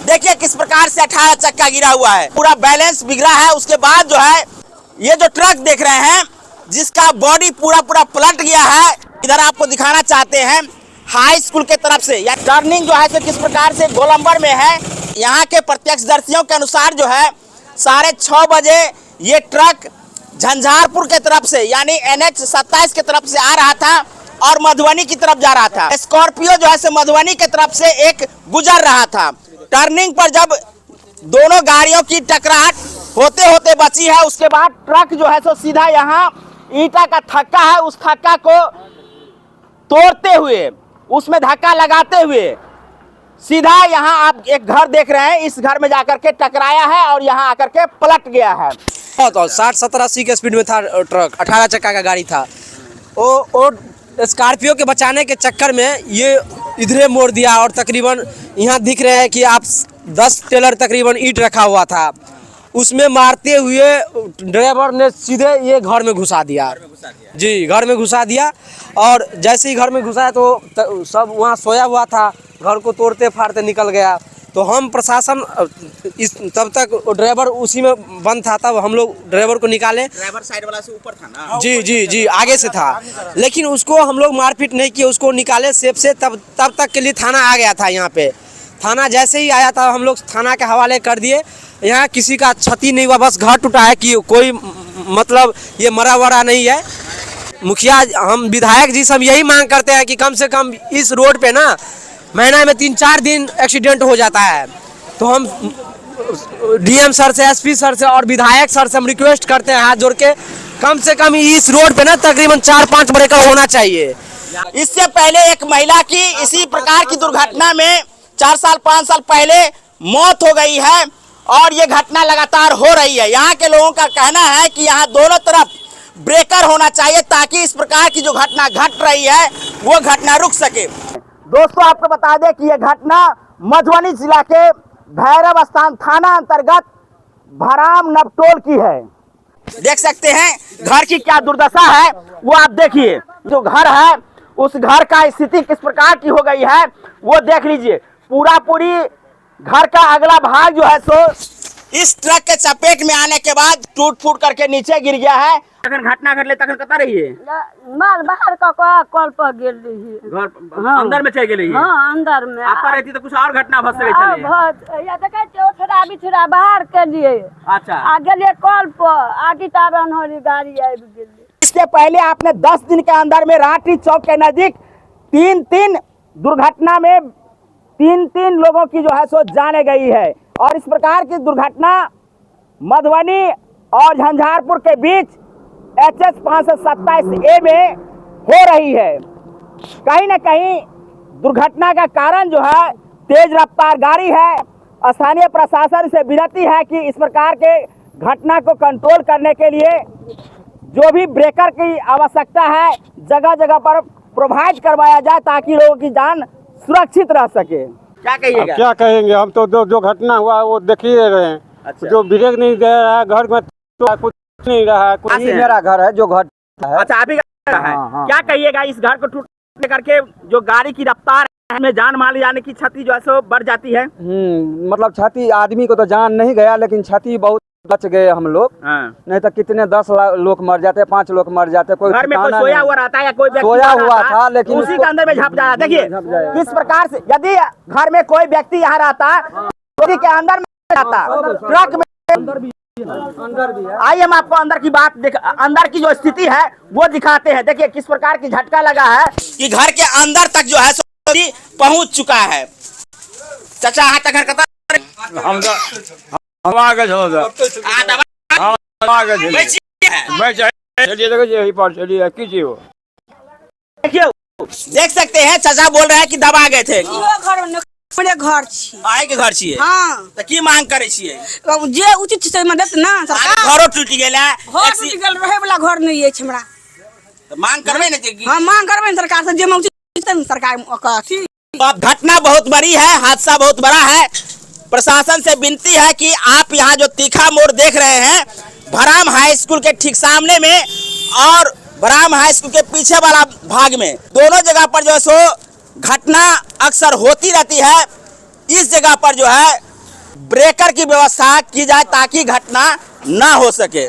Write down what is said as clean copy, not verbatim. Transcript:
देखिए किस प्रकार से 18 चक्का गिरा हुआ है, पूरा बैलेंस बिगड़ा है। उसके बाद जो है ये जो ट्रक देख रहे हैं जिसका बॉडी पूरा पलट गया है, इधर आपको दिखाना चाहते हैं हाई स्कूल के तरफ से। या टर्निंग जो है तो किस प्रकार से गोलंबर में है। यहाँ के प्रत्यक्षदर्शियों के अनुसार जो है 6:30 बजे ये ट्रक झंझारपुर के तरफ से यानी NH 27 के तरफ से आ रहा था और मधुबनी की तरफ जा रहा था। स्कॉर्पियो जो है से मधुबनी के तरफ से एक गुजर रहा था। टर्निंग पर जब दोनों गाड़ियों की टकराहट होते होते बची है, उसके बाद ट्रक जो है सो सीधा यहाँ ईंटा का थक्का है, उस थक्का को तोड़ते हुए उसमें धक्का लगाते हुए सीधा यहाँ आप एक घर देख रहे हैं, इस घर में जाकर के टकराया है और यहाँ आकर के पलट गया है। तो 60, 70, 80 के स्पीड में था ट्रक, 18 चक्का का गाड़ी था। वो स्कॉर्पियो के बचाने के चक्कर में ये इधरे मोड़ दिया और तकरीबन यहाँ दिख रहे हैं कि आप 10 टेलर तकरीबन ईंट रखा हुआ था, उसमें मारते हुए ड्राइवर ने सीधे ये घर में घुसा दिया। जी, घर में घुसा दिया और जैसे ही घर में घुसाया तो सब वहाँ सोया हुआ था, घर को तोड़ते फाड़ते निकल गया। तो हम प्रशासन तब तक ड्राइवर उसी में बंद था, तब हम लोग ड्राइवर को निकाले। ड्राइवर साइड वाला से ऊपर था ना? जी, आगे से था, लेकिन उसको हम लोग मारपीट नहीं किए, उसको निकाले सेफ से। तब तक के लिए थाना आ गया था। यहाँ पे थाना जैसे ही आया था हम लोग थाना के हवाले कर दिए। यहाँ किसी का क्षति नहीं हुआ, बस घर टूटा है कि कोई मतलब ये मरा वरा नहीं है। मुखिया हम विधायक जी से हम यही मांग करते हैं कि कम से कम इस रोड पे ना महीना में 3-4 दिन एक्सीडेंट हो जाता है। तो हम DM सर से, SP सर से और विधायक सर से हम रिक्वेस्ट करते हैं हाथ जोड़ के, कम से कम इस रोड पे ना तकरीबन 4-5 ब्रेकर होना चाहिए। इससे पहले एक महिला की इसी प्रकार की दुर्घटना में 4 साल 5 साल पहले मौत हो गई है और ये घटना लगातार हो रही है। यहाँ के लोगों का कहना है कि यहाँ दोनों तरफ ब्रेकर होना चाहिए ताकि इस प्रकार की जो घटना घट रही है वो घटना रुक सके। दोस्तों आपको बता दें कि यह घटना मधुबनी जिला के भैरव स्थान थाना अंतर्गत भराम नवटोल की है। देख सकते हैं घर की क्या दुर्दशा है, वो आप देखिए। जो घर है उस घर का स्थिति किस प्रकार की हो गई है वो देख लीजिए। पूरी घर का अगला भाग जो है सो इस ट्रक के चपेट में आने के बाद टूट फूट करके नीचे गिर गया है। अगर घटना घटले तखन कता रही है माल बाहर का कॉल पर गिर रही घर हाँ। अंदर में चल गई है। हाँ, अंदर में आपका रहती तो कुछ और घटना भस गई चली। या देखे थोड़ा बिछड़ा बाहर के लिए अच्छा आ गेलिए कॉल पर आगे तारन हरी गाड़ी आई गेली। इसके पहले आपने 10 दिन के अंदर में राठी चौक के नजदीक 3 दुर्घटना में 3 लोगों की जो है सो जाने गई है। और इस प्रकार की दुर्घटना मधुबनी और झंझारपुर के बीच HS 527A में हो रही है। कहीं न कहीं दुर्घटना का कारण जो है तेज रफ्तार गाड़ी है। स्थानीय प्रशासन से विनती है कि इस प्रकार के घटना को कंट्रोल करने के लिए जो भी ब्रेकर की आवश्यकता है जगह जगह पर प्रोवाइड करवाया जाए ताकि लोगों की जान सुरक्षित रह सके। क्या कहिएगा? क्या कहेंगे, हम तो जो घटना हुआ वो देख ही रहे हैं। अच्छा। जो ब्रेक नहीं दे रहा है घर में तो कुछ नहीं रहा है। ये मेरा घर है जो घर है। अच्छा आप ही का है। हाँ। क्या कहिएगा इस घर को टूटने करके जो गाड़ी की रफ्तार में जान माल जाने की क्षति जो है सो बढ़ जाती है? मतलब क्षति आदमी को तो जान नहीं गया लेकिन क्षति बहुत बच गए हम लोग। नहीं तो कितने 10 लोग मर जाते, 5 लोग मर जाते। कोई घर में कोई सोया हुआ रहता है या कोई व्यक्ति सोया हुआ था लेकिन उसी के अंदर में झप जाता। देखिए किस प्रकार से यदि घर में कोई व्यक्ति यहाँ रहता उसी के अंदर में जाता ट्रक में अंदर भी आइए हम आपको अंदर की बात अंदर की जो स्थिति है वो दिखाते हैं। देखिए किस प्रकार की झटका लगा है कि घर के अंदर तक जो है पहुंच चुका है। चाचा हाथ तक घर देख सकते हैं चाचा बोल रहे हैं कि दबा गए थे। मेरे घर छी आए के घर छिए। हाँ तो की मांग करे छिए? जे उचित छै मदद ना सरकार। घरो टूट गेला, घर टूट गेल, रहे वाला घर नहीं है हमरा। तो मांग करबे ना कि हां मांग करबे ना सरकार से जे उचित सरकार का थी। अब घटना बहुत बड़ी है, हादसा बहुत बड़ा है। प्रशासन से विनती है कि आप यहाँ जो तीखा मोड़ देख रहे हैं भराम हाई स्कूल के ठीक सामने में और भराम हाई स्कूल के पीछे वाला भाग में दोनों जगह पर जो है सो घटना अक्सर होती रहती है। इस जगह पर जो है ब्रेकर की व्यवस्था की जाए ताकि घटना ना हो सके।